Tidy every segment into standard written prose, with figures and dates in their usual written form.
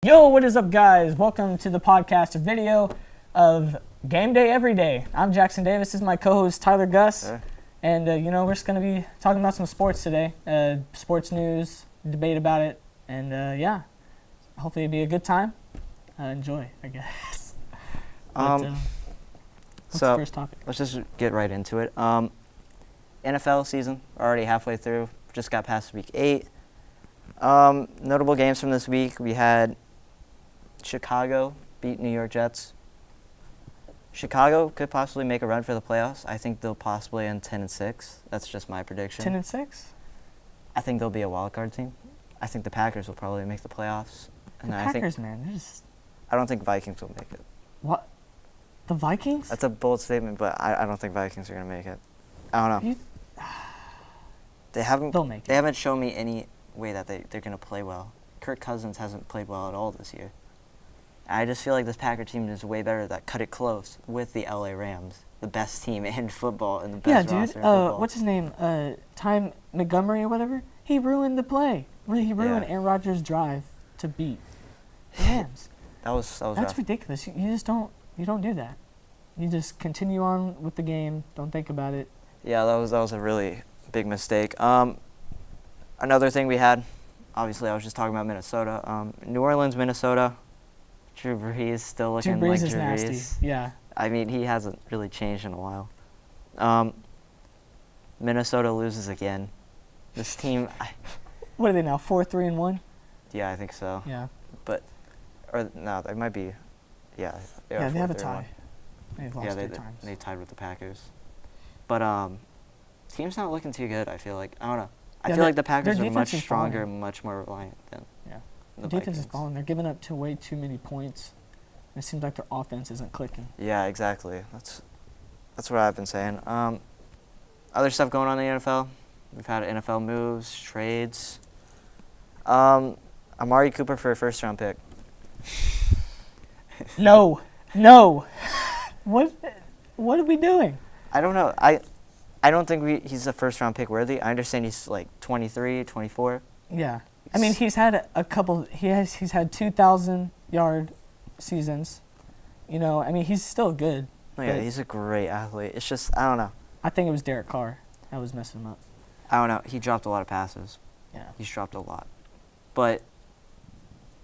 Yo, what is up, guys? Welcome to the podcast or video of Gameday Everyday. I'm Jackson Davis. This is my co-host Tyler Gus, and we're just gonna be talking about some sports today, sports news, debate about it, and hopefully it'll be a good time. Enjoy, I guess. What's the first topic? Let's just get right into it. NFL season already halfway through. Just got past week 8. Notable games from this week, we had Chicago beat New York Jets. Chicago could possibly make a run for the playoffs. I think they'll possibly end 10-6. That's just my prediction. 10-6? I think they'll be a wild card team. I think the Packers will probably make the playoffs. And Packers, man, they're just... I don't think Vikings will make it. What? The Vikings? That's a bold statement, but I don't think Vikings are going to make it. I don't know. They'll make it. They haven't shown me any way that they're going to play well. Kirk Cousins hasn't played well at all this year. I just feel like this Packer team is way better that cut it close with the LA Rams, the best team in football and the best roster in football. What's his name? Ty Montgomery or whatever? He ruined the play. He ruined Aaron Rodgers' drive to beat the Rams. That was That's rough. ridiculous. You just don't do that. You just continue on with the game. Don't think about it. Yeah, that was a really big mistake. Another thing we had, obviously I was just talking about Minnesota. New Orleans, Minnesota. Drew Brees still looking like Drew Brees. Drew Brees is nasty. Yeah. I mean, he hasn't really changed in a while. Minnesota loses again. This team. What are they now? 4-3-1. Yeah, I think so. Yeah. They might be. Yeah. They have a tie. They've lost 3 times. They tied with the Packers. But team's not looking too good. I feel like I don't know. I feel like the Packers are much stronger, much more reliant than. Yeah. The defense is falling. They're giving up way too many points. It seems like their offense isn't clicking. Yeah, exactly. That's what I've been saying. Other stuff going on in the NFL. We've had NFL moves, trades. Amari Cooper for a first-round pick. No. What are we doing? I don't know. I don't think he's a first-round pick worthy. I understand he's like 23, 24. Yeah. I mean, he's had a couple. He's had 2,000-yard seasons. I mean, he's still good. Oh, yeah, he's a great athlete. It's just I don't know. I think it was Derek Carr that was messing him up. I don't know. He dropped a lot of passes. Yeah. He's dropped a lot. But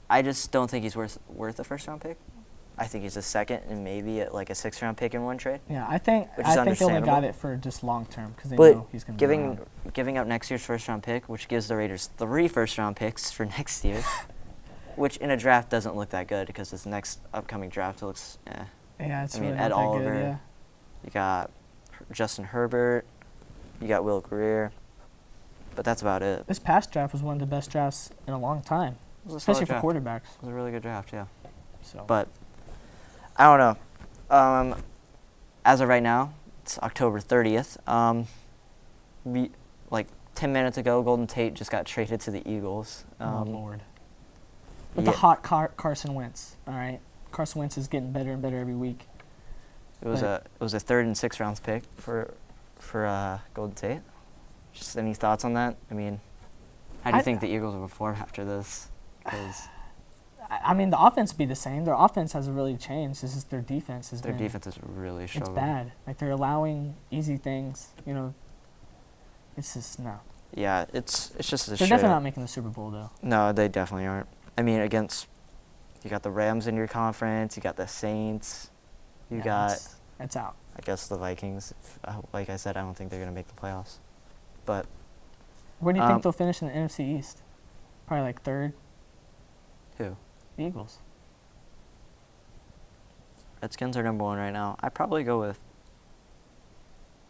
I just don't think he's worth a first-round pick. I think he's a second and maybe like a 6th-round pick in one trade. Yeah, I think they only got it for just long term because they know he's going to be around. Giving up next year's first-round pick, which gives the Raiders 3 first-round picks for next year, which in a draft doesn't look that good because this next upcoming draft looks. Yeah, it's I mean, really Ed not that Oliver. good, yeah. You got Justin Herbert. You got Will Greer. But that's about it. This past draft was one of the best drafts in a long time, It was a especially solid for draft. quarterbacks. It was a really good draft, yeah. So. But I don't know. As of right now, it's October 30th. 10 minutes ago, Golden Tate just got traded to the Eagles. Oh, Lord. With the hot Carson Wentz, all right? Carson Wentz is getting better and better every week. It was a 3rd and 6th round pick for Golden Tate. Just any thoughts on that? I mean, how do you think the Eagles will perform after this? 'Cause I mean, the offense would be the same. Their offense hasn't really changed. This is their defense. Their defense is really struggling. It's bad. Like, they're allowing easy things. It's just, no. Yeah, it's just a They're shit. definitely not making the Super Bowl, though. No, they definitely aren't. I mean, you got the Rams in your conference. You got the Saints. It's out. I guess the Vikings. Like I said, I don't think they're going to make the playoffs. But where do you think they'll finish in the NFC East? Probably like 3rd. Who? The Eagles. Redskins are number 1 right now. I'd probably go with.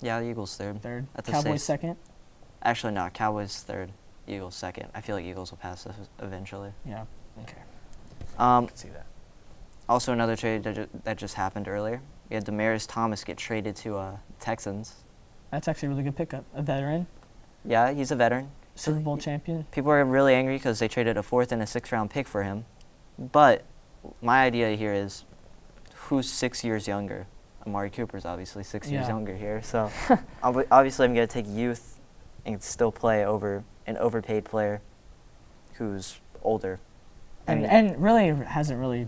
Yeah, the Eagles 3rd. 3rd. That's Cowboys 2nd. Actually, no. Cowboys 3rd. Eagles 2nd. I feel like Eagles will pass us eventually. Yeah. Okay. I can see that. Also, another trade that just happened earlier. We had Demaryius Thomas get traded to Texans. That's actually a really good pickup. A veteran. Yeah, he's a veteran. Super Bowl champion. People are really angry because they traded a 4th and a 6th round pick for him. But my idea here is, who's 6 years younger? Amari Cooper's obviously 6 years younger here. So obviously I'm going to take youth and still play over an overpaid player who's older. and really hasn't really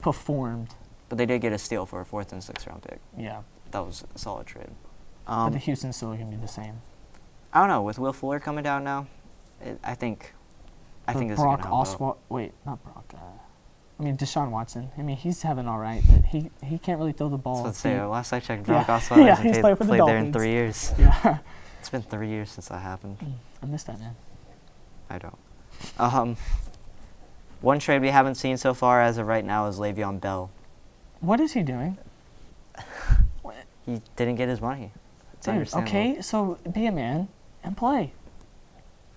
performed. But they did get a steal for a 4th and 6th round pick. Yeah. That was a solid trade. But the Houston's still going to be the same. I don't know. With Will Fuller coming down now, I think this is going to help out. Wait, not Brock. Deshaun Watson. He's having all right, but he can't really throw the ball. Let's say last I checked, Brock Osweiler hasn't played there in 3 years. Yeah. It's been 3 years since that happened. I miss that, man. I don't. One trade we haven't seen so far as of right now is Le'Veon Bell. What is he doing? He didn't get his money. It's Dude, understandable. okay, so be a man and play.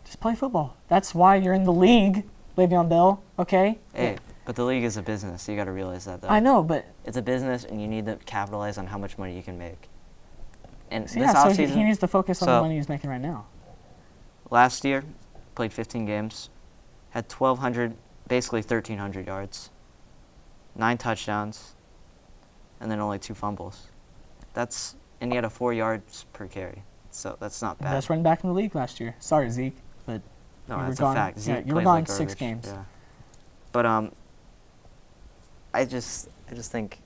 Just play football. That's why you're in the league, Le'Veon Bell, okay? Hey, but the league is a business. You got to realize that, though. I know, but... It's a business, and you need to capitalize on how much money you can make. And So this offseason... he needs to focus on the money he's making right now. Last year, played 15 games, had 1,200, basically 1,300 yards, 9 touchdowns, and then only 2 fumbles. And he had a 4 yards per carry, so that's not bad. Best running back in the league last year. Sorry, Zeke, but No, you were that's gone. a fact. Zeke You were played gone like 6 garbage. games. Yeah. But I just think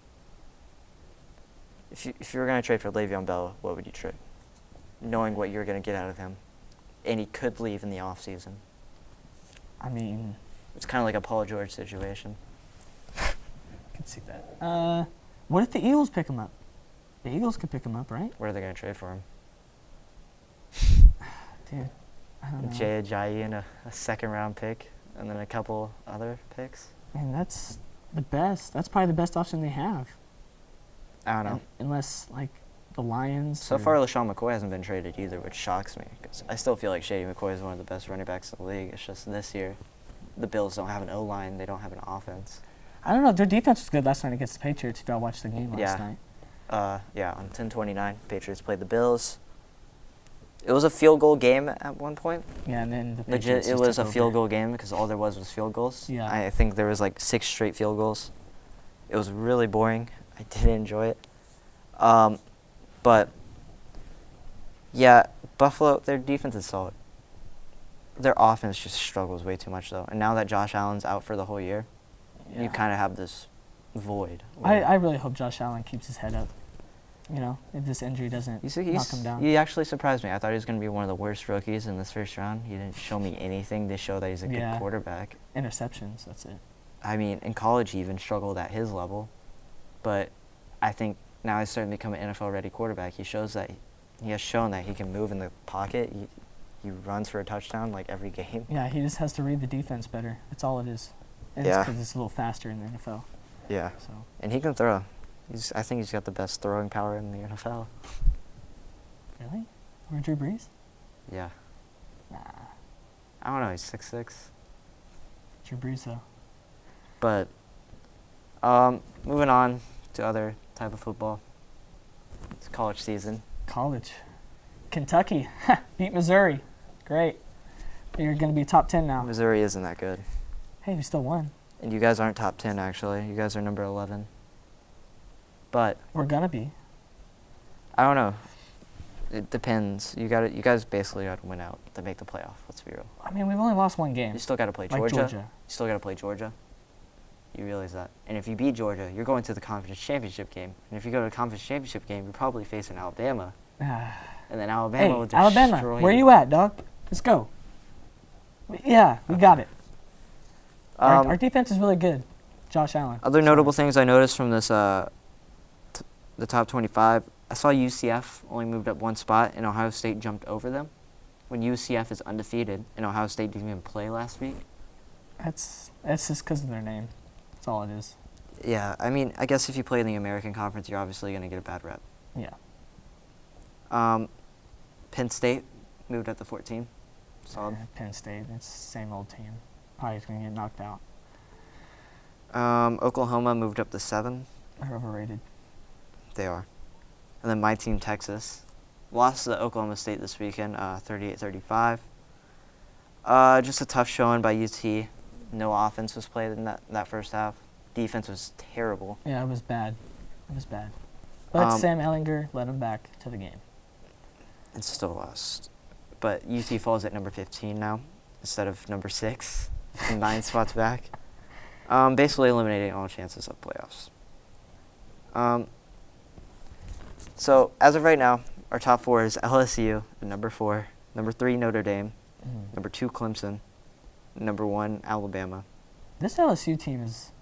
if you were going to trade for Le'Veon Bell, what would you trade? Knowing what you're going to get out of him, and he could leave in the offseason. It's kind of like a Paul George situation. I can see that. What if the Eagles pick him up? The Eagles could pick him up, right? Where are they going to trade for him? Dude, I don't know. Jay Ajayi and a 2nd-round pick, and then a couple other picks. That's the best. That's probably the best option they have. I don't know. Unless, the Lions. So far, LaShawn McCoy hasn't been traded either, which shocks me, because I still feel like Shady McCoy is one of the best running backs in the league. It's just this year, the Bills don't have an O-line. They don't have an offense. I don't know. Their defense was good last night against the Patriots, if y'all watched the game last night. On 10-29, Patriots played the Bills. It was a field goal game at one point. Yeah, and then the Patriots Legit, it just was took a over. field goal game because all there was field goals. Yeah. I think there was 6 straight field goals. It was really boring. I didn't enjoy it. But, yeah, Buffalo, their defense is solid. Their offense just struggles way too much, though. And now that Josh Allen's out for the whole year, you kind of have this void. I really hope Josh Allen keeps his head up. If this injury doesn't knock him down. He actually surprised me. I thought he was going to be one of the worst rookies in this first round. He didn't show me anything to show that he's a good quarterback. Interceptions, that's it. In college he even struggled at his level. But I think now he's starting to become an NFL-ready quarterback. He has shown that he can move in the pocket. He runs for a touchdown every game. Yeah, he just has to read the defense better. That's all it is. And it's because it's a little faster in the NFL. Yeah. So. And he can throw. I think he's got the best throwing power in the NFL. Really? Or Drew Brees? Yeah. Nah. I don't know. He's 6'6". Drew Brees, though. But moving on to other type of football. It's college season. College. Kentucky beat Missouri. Great. You're going to be top 10 now. Missouri isn't that good. Hey, we still won. And you guys aren't top 10, actually. You guys are number 11. But we're going to be. I don't know. It depends. You guys basically got to win out to make the playoff. Let's be real. We've only lost 1 game. You still got to play Georgia. You still got to play Georgia. You realize that. And if you beat Georgia, you're going to the conference championship game. And if you go to the conference championship game, you're probably facing Alabama. And then Alabama will destroy Alabama, where you at, dog? Let's go. Yeah, we got it. Our defense is really good. Josh Allen. Other notable things I noticed from this, the top 25, I saw UCF only moved up 1 spot, and Ohio State jumped over them. When UCF is undefeated, and Ohio State didn't even play last week. That's just because of their name. That's all it is. Yeah, I guess if you play in the American Conference, you're obviously going to get a bad rep. Yeah. Penn State moved up to 14. Solid. Penn State, it's the same old team. Probably going to get knocked out. Oklahoma moved up to 7. They're overrated. They are. And then my team, Texas, lost to Oklahoma State this weekend, 38-35. Just a tough showing by UT. No offense was played in that first half. Defense was terrible. Yeah, it was bad. But Sam Ehlinger led them back to the game. And still lost. But UT falls at number 15 now instead of number 6, 9 spots back. Basically eliminating all chances of playoffs. So as of right now, our top 4 is LSU at number 4, number 3 Notre Dame, number 2 Clemson, number 1 Alabama. This LSU team is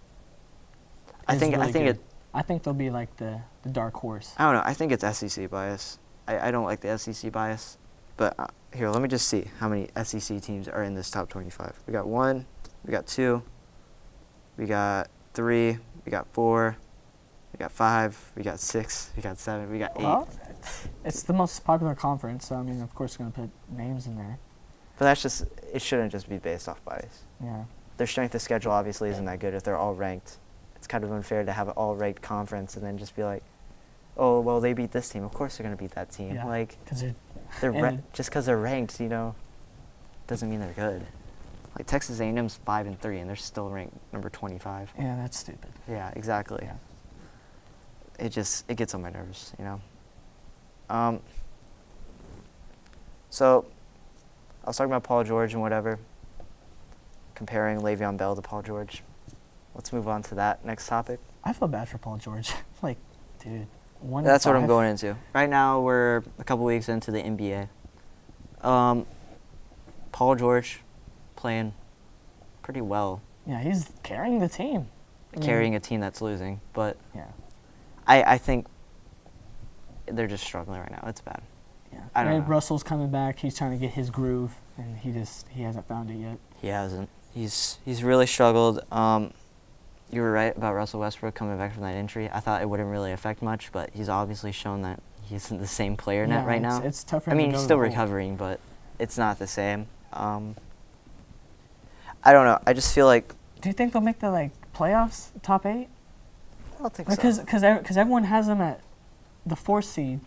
really good. I think they'll be like the dark horse. I don't know. I think it's SEC bias. I don't like the SEC bias. But here, let me just see how many SEC teams are in this top 25. We got 1, we got 2, we got 3, we got 4, we got 5, we got 6, we got 7, we got 8. Well, it's the most popular conference, so I mean, of course, we're going to put names in there. But that's just, it shouldn't just be based off bias. Yeah. Their strength of schedule obviously isn't that good if they're all ranked. It's kind of unfair to have an all-ranked conference and then just be like, oh, well, they beat this team. Of course they're going to beat that team. Yeah, like, because just because they're ranked, doesn't mean they're good. Like Texas A&M's 5-3, and they're still ranked number 25. Yeah, that's stupid. Yeah, exactly. Yeah. It gets on my nerves, So, I was talking about Paul George and whatever, comparing Le'Veon Bell to Paul George. Let's move on to that next topic. I feel bad for Paul George. Like, dude, 1-5. That's what I'm going into. Right now, we're a couple weeks into the NBA. Paul George playing pretty well. Yeah, he's carrying the team. Carrying a team that's losing, but yeah, I think they're just struggling right now. It's bad. Yeah, I don't know. Russell's coming back. He's trying to get his groove, and he hasn't found it yet. He hasn't. He's really struggled. You were right about Russell Westbrook coming back from that injury. I thought it wouldn't really affect much, but he's obviously shown that he isn't the same player right now. It's tougher. I mean, he's still recovering, but it's not the same. I don't know. I just feel like. Do you think they'll make the playoffs, top 8? I don't think so. so. Because everyone has them at the 4th seed,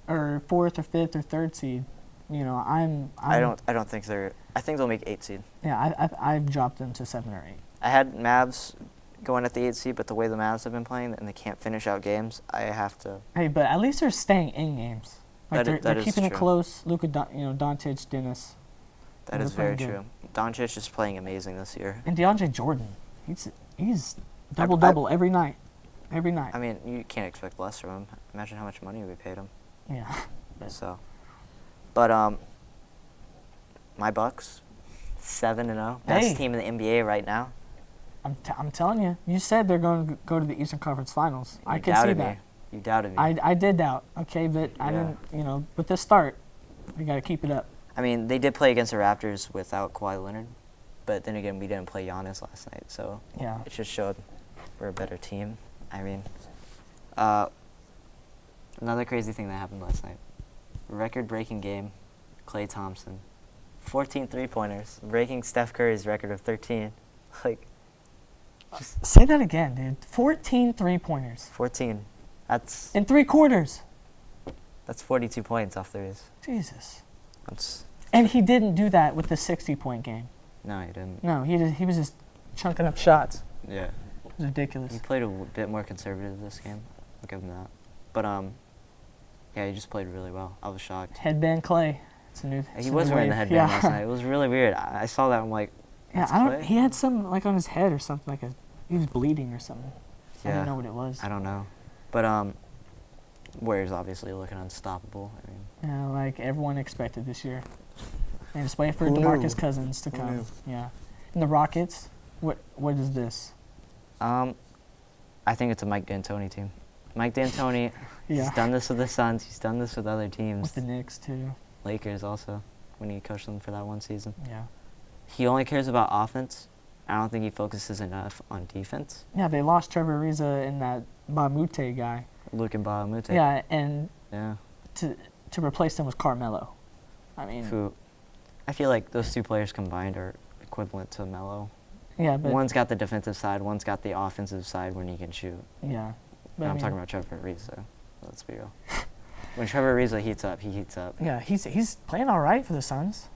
or 4th or 5th or 3rd seed. I don't think they're. I think they'll make 8 seed. Yeah, I've dropped them to 7 or 8. I had Mavs going at the 8 seed, but the way the Mavs have been playing and they can't finish out games, I have to. Hey, but at least they're staying in games. They're keeping it close. Luka, Doncic, Dennis. That is very true. Doncic is playing amazing this year. And DeAndre Jordan, he's double every night. Every night. I mean, you can't expect less from him. Imagine how much money we paid him. Yeah. But my Bucks, 7-0, best team in the NBA right now. I'm telling you. You said they're going to go to the Eastern Conference Finals. I can see that. You doubted me. I did doubt. Okay, but I didn't. With this start, we got to keep it up. I mean, they did play against the Raptors without Kawhi Leonard, but then again, we didn't play Giannis last night, so it just showed we're a better team. I mean, another crazy thing that happened last night. Record-breaking game, Klay Thompson. 14 3-pointers, breaking Steph Curry's record of 13. Say that again, dude. 14 3-pointers. 14. That's in 3 quarters. That's 42 points off threes. Jesus. That's. And he didn't do that with the 60-point game. No, he didn't. No, he was just chunking up shots. Yeah. It was ridiculous. He played a bit more conservative this game. I'll give him that. But yeah, he just played really well. I was shocked. Headband Clay. He was wearing the headband last night. It was really weird. I saw that. I'm like, yeah, he had some on his head or something, he was bleeding or something. Yeah. I didn't know what it was. I don't know. But Warriors obviously looking unstoppable. I mean, yeah, like everyone expected this year. And just wait for DeMarcus Cousins to come. Yeah. And the Rockets, what is this? I think it's a Mike D'Antoni team. Mike D'Antoni, yeah. He's done this with the Suns. He's done this with other teams. With the Knicks too. Lakers also, when he coached them for that one season. Yeah. He only cares about offense. I don't think he focuses enough on defense. Yeah, they lost Trevor Ariza and that Bamute guy. Luke and Bamute. Yeah, and to replace them was Carmelo. I mean, who I feel like those two players combined are equivalent to Melo. Yeah, but one's got the defensive side, one's got the offensive side when he can shoot. Yeah. But I'm talking about Trevor Ariza. Let's be real. When Trevor Ariza heats up, he heats up. Yeah, he's playing all right for the Suns.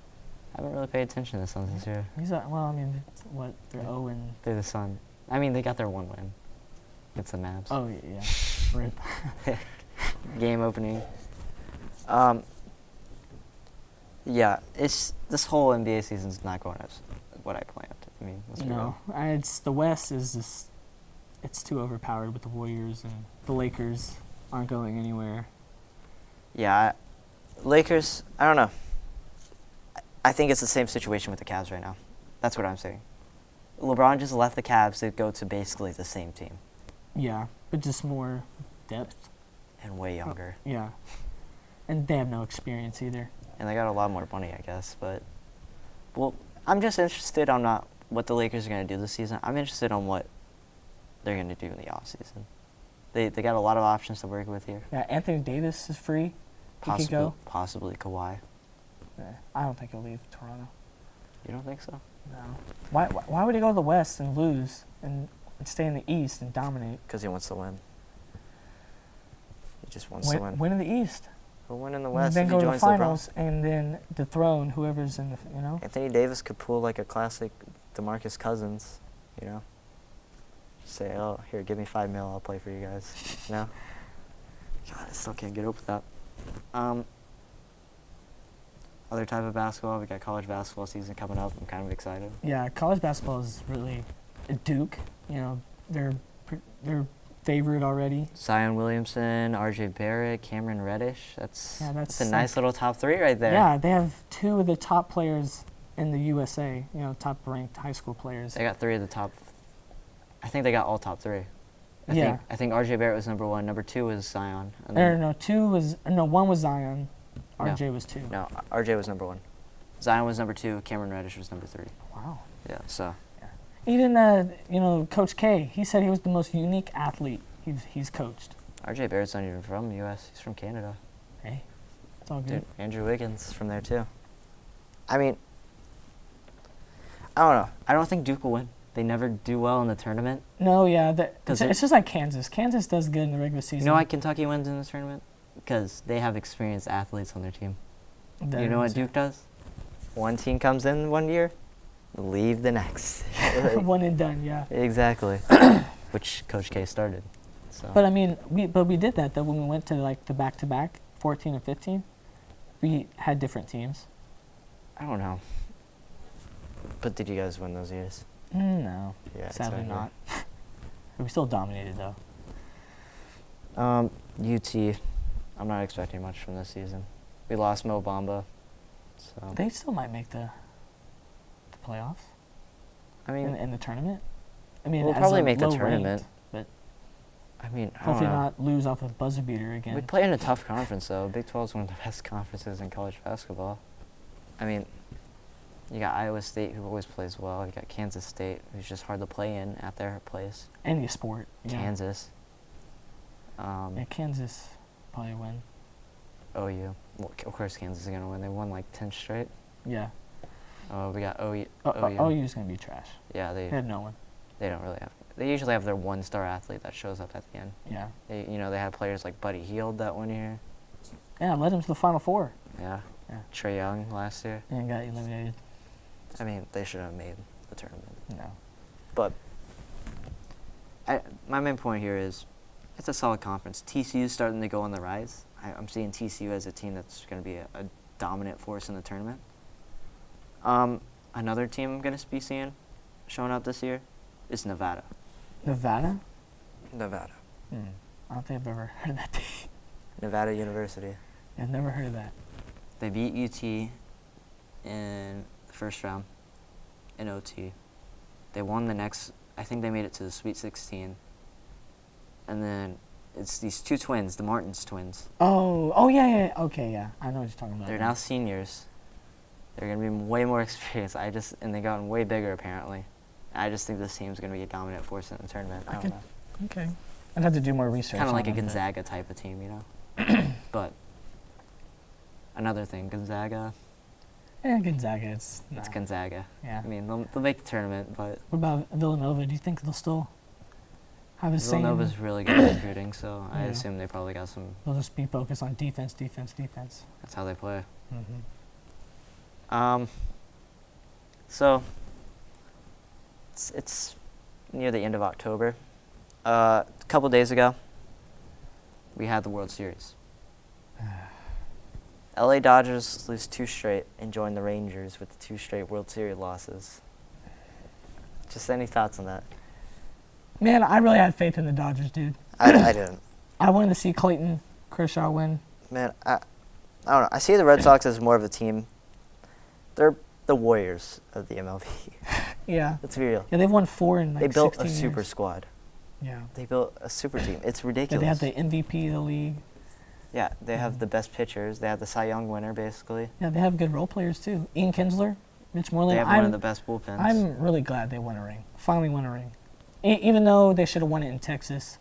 I haven't really paid attention to the Suns this year. They're 0 and... They're the Sun. I mean, they got their one win. It's the Mavs. Oh, yeah. Rip. Game opening. Yeah, this whole NBA season's not going as what I planned. I mean, let's be real. No, it's the West is just it's too overpowered with the Warriors, and the Lakers aren't going anywhere. Yeah, Lakers, I don't know. I think it's the same situation with the Cavs right now. That's what I'm saying. LeBron just left the Cavs to go to basically the same team. Yeah, but just more depth. And way younger. Yeah, and they have no experience either. And they got a lot more money, I guess. But, well, I'm just interested on not what the Lakers are going to do this season. I'm interested on what they're going to do in the offseason. They got a lot of options to work with here. Yeah, Anthony Davis is free. He could go. Possibly Kawhi. I don't think he'll leave Toronto. You don't think so? No. Why would he go to the West and lose and stay in the East and dominate? Because he wants to win. He just wants to win. Win in the East. He'll win in the West Then if go he to the joins finals LeBron. and then dethrone whoever's in the, you know? Anthony Davis could pull like a classic DeMarcus Cousins, you know? Say, oh, here, give me $5 million, I'll play for you guys. You know? God, I still can't get over that. Other type of basketball, we got college basketball season coming up. I'm kind of excited. Yeah, college basketball is really Duke. You know, they're favored already. Zion Williamson, R.J. Barrett, Cameron Reddish. That's a like, nice little top three right there. Yeah, they have two of the top players in the USA. You know, top ranked high school players. They got three of the top. I think they got all top three. Yeah. I think R.J. Barrett was number one. Number two was Zion. And one was Zion. RJ was two. No, RJ was number one. Zion was number two. Cameron Reddish was number three. Wow. Yeah, so. Yeah. Even, Coach K, he said he was the most unique athlete he's coached. RJ Barrett's not even from the U.S. He's from Canada. Hey, it's all good. Dude, Andrew Wiggins is from there, too. I mean, I don't know. I don't think Duke will win. They never do well in the tournament. No, yeah. It's just like Kansas. Kansas does good in the regular season. You know why Kentucky wins in the tournament? Because they have experienced athletes on their team. You know what Duke does? One team comes in one year, leave the next. One and done, yeah. Exactly. Which Coach K started. So. But I mean, we did that though when we went to like the back-to-back, 14 and 15. We had different teams. I don't know. But did you guys win those years? No. Yeah, sadly not. We still dominated though. UT. I'm not expecting much from this season. We lost Mo Bamba, so they still might make the playoffs. I mean, in the tournament. I mean, we'll probably make the tournament, but I mean, hopefully not lose off a buzzer beater again. We play in a tough conference though. Big 12 is one of the best conferences in college basketball. I mean, you got Iowa State, who always plays well. You got Kansas State, who's just hard to play in at their place. Any sport. Yeah. Kansas. Kansas probably win. OU. Well, of course Kansas is going to win. They won like 10 straight. Yeah. We got OU. OU's going to be trash. Yeah, they have no one. They don't really have. They usually have their one-star athlete that shows up at the end. Yeah. They had players like Buddy Hield that 1 year. Yeah, led them to the Final Four. Yeah. Yeah. Trae Young last year. And got eliminated. I mean, they should have made the tournament. No. But my main point here is it's a solid conference. TCU is starting to go on the rise. I'm seeing TCU as a team that's going to be a dominant force in the tournament. Another team I'm going to be seeing showing up this year is Nevada. Nevada? Nevada. I don't think I've ever heard of that team. Nevada University. I've never heard of that. They beat UT in the first round in OT. They won the next. I think they made it to the Sweet 16. And then it's these two twins, the Martins twins. Oh, yeah. Okay, yeah. I know what you're talking about. They're now seniors. They're going to be way more experienced. And they've gotten way bigger, apparently. I just think this team's going to be a dominant force in the tournament. I don't know. Okay. I'd have to do more research. Kind of like a Gonzaga type of team, you know? But another thing, Gonzaga. Yeah, Gonzaga. It's Gonzaga. Yeah. I mean, they'll make the tournament, but... What about Villanova? Do you think they'll still have the same... Villanova's really good at recruiting, so I assume they probably got some... They'll just be focused on defense. That's how they play. Mm-hmm. So, it's near the end of October. A couple days ago, we had the World Series. LA Dodgers lose 2 straight and join the Rangers with the 2 straight World Series losses. Just any thoughts on that? Man, I really had faith in the Dodgers, dude. I didn't. I wanted to see Clayton Kershaw win. Man, I don't know. I see the Red Sox as more of a team. They're the Warriors of the MLB. Yeah. Let's be real. Yeah, they've won 4 in like They built 16 a super years. squad. Yeah. They built a super team. It's Yeah, ridiculous. they have the MVP of the league. Yeah, they have the best pitchers. They have the Cy Young winner, basically. Yeah, they have good role players too. Ian Kinsler, Mitch Moreland. They have one of the best bullpens. I'm really glad they won a ring. Finally won a ring. Even though they should have won it in Texas.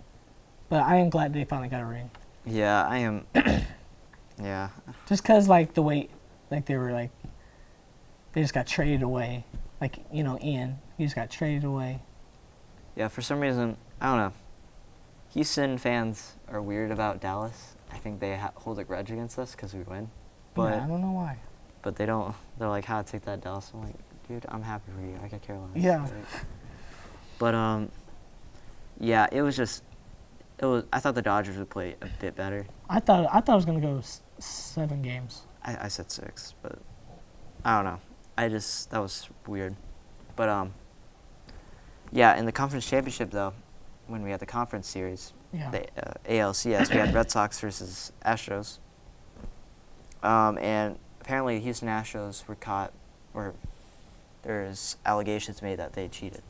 But I am glad they finally got a ring. Yeah, I am. Yeah. Just because, like, the way, like, they were, like, they just got traded away. Like, you know, Ian, he just got traded away. Yeah, for some reason, I don't know. Houston fans are weird about Dallas. I think they hold a grudge against us because we win. But Yeah, I don't know why. But they don't. They're like, "How take that, Dallas?" I'm like, "Dude, I'm happy for you. I could care less." Yeah. Like, but yeah, it was just. It was. I thought the Dodgers would play a bit better. I thought it was gonna go 7 games. I said 6, but I don't know. That was weird. But yeah, in the conference championship though, when we had the conference series, Yeah. the ALCS, we had Red Sox versus Astros. And apparently the Houston Astros were caught, or there's allegations made that they cheated.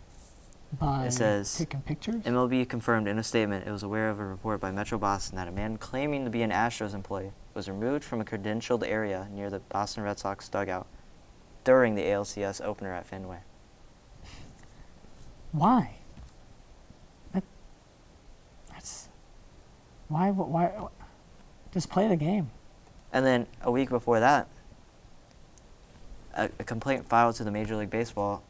By It says, taking pictures. MLB confirmed in a statement it was aware of a report by Metro Boston that a man claiming to be an Astros employee was removed from a credentialed area near the Boston Red Sox dugout during the ALCS opener at Fenway. Why? That's why? Just play the game. And then a week before that, a complaint filed to the Major League Baseball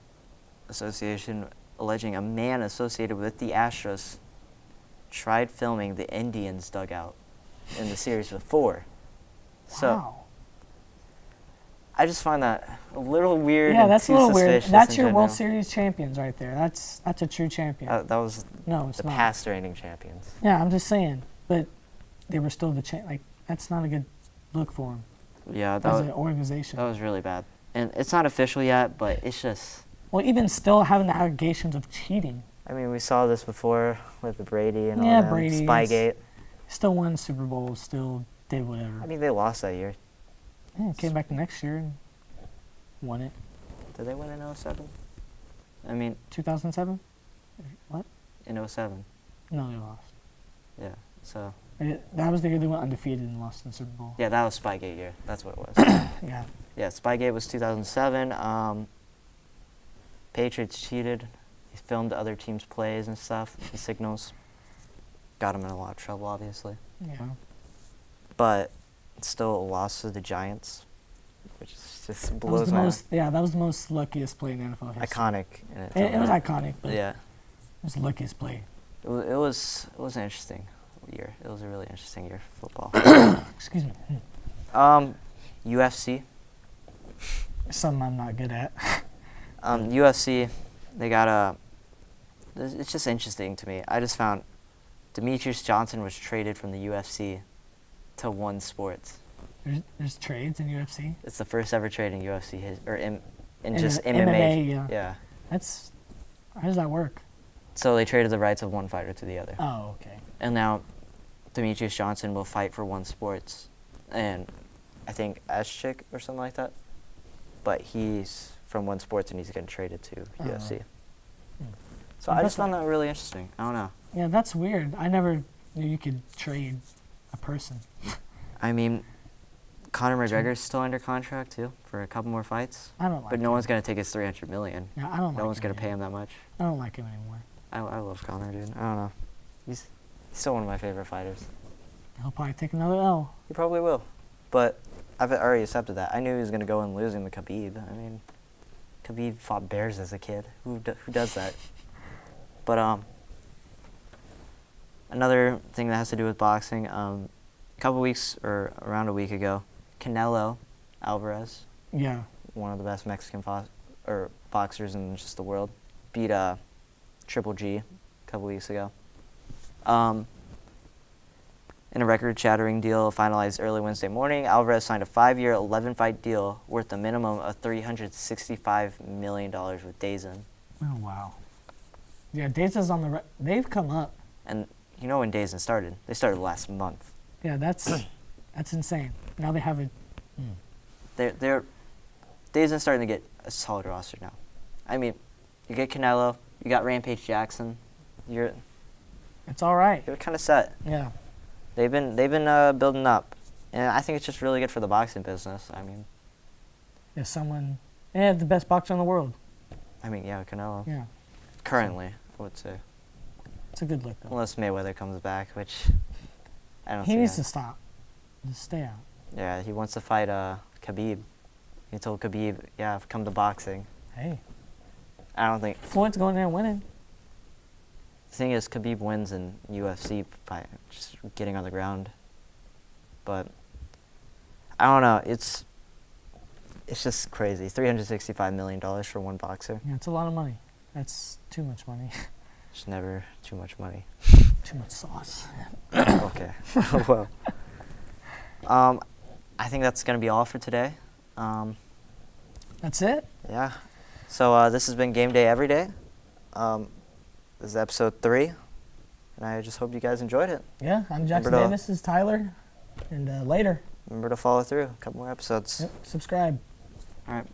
Association alleging a man associated with the Astros tried filming the Indians dugout in the series before. So Wow. I just find that a little weird. Yeah, and that's a too little weird. suspicious That's in your World general. Series champions right there. That's a true champion. That was No, it's the not. past reigning champions. Yeah, I'm just saying. But they were still the like, that's not a good look for them Yeah, as an organization. that was really bad. And it's not official yet, but it's just. Well, even still having the allegations of cheating. I mean, we saw this before with the Brady and Yeah, all that. Brady, Spygate. Still won Super Bowl, still did whatever. I mean, they lost that year. Yeah, came back the next year and won it. Did they win in 07? I mean, 2007? What? in 07. No, they lost. Yeah. So, That was the year they went undefeated and lost in the Super Bowl. yeah, that was Spygate year. That's what it was. Yeah. Yeah, Spygate was 2007. Patriots cheated. He filmed other teams' plays and stuff, the signals. Got him in a lot of trouble, obviously. Yeah. But it's still a loss to the Giants, which just That was blows the my most. Yeah, that was the most luckiest play in NFL history. iconic. In It was iconic, but Yeah. it was the luckiest play. It was an interesting year. It was a really interesting year for football. Excuse me. UFC. Something I'm not good at. UFC, they got a. It's just interesting to me. I just found Demetrius Johnson was traded from the UFC to One Sports. There's trades in UFC. It's the first ever trade in UFC in In just the MMA. MMA, yeah. That's. How does that work? So they traded the rights of one fighter to the other. Oh, okay. And now Demetrius Johnson will fight for One Sports, and I think Ashik or something like that. But he's from One Sports and he's getting traded to UFC. So I just found that really interesting. I don't know. Yeah, that's weird. I never knew you could trade a person. I mean, Conor McGregor's still under contract too for a couple more fights. I don't like. But no him. one's gonna take his $300 million. Yeah, I don't. No like one's him gonna pay anymore. him that much. I don't like him anymore. I love Conor, dude. I don't know. He's still one of my favorite fighters. He'll probably take another L. He probably will. But I've already accepted that. I knew he was gonna go in losing to Khabib. I mean, Khabib fought bears as a kid. Who does that? But another thing that has to do with boxing. A couple weeks or around a week ago, Canelo Alvarez, Yeah. one of the best Mexican boxers in just the world, beat Triple G a couple weeks ago. In a record-shattering deal finalized early Wednesday morning, Alvarez signed a 5-year, 11-fight deal worth a minimum of $365 million with DAZN, Oh wow. Yeah, DAZN's on the. They've come up. And you know when DAZN started? They started last month. Yeah, that's insane. Now they have a. They're DAZN's starting to get a solid roster now. I mean, you get Canelo, you got Rampage Jackson. It's all right. You're kind of set. Yeah. They've been building up, and I think it's just really good for the boxing business. I mean, If someone. Yeah, the best boxer in the world. Yeah, Canelo. Yeah. Currently, I would say, It's a good look though. unless Mayweather comes back, which I don't. He see needs that. to stop. Just stay out. Yeah, he wants to fight Khabib. He told Khabib, yeah, come to boxing. Hey, I don't think. Floyd's going there winning. The thing is, Khabib wins in UFC by just getting on the ground. But I don't know. It's just crazy. $365 million for one boxer. Yeah, it's a lot of money. That's too much money. It's never too much money. Too much sauce. Okay. Well, I think that's gonna be all for today. That's it? Yeah. So this has been Game Day Everyday. This is episode 3, and I just hope you guys enjoyed it. Yeah, I'm Jackson Remember to- Davis. This is Tyler. And later. Remember to follow through. A couple more episodes. Yep, subscribe. All right.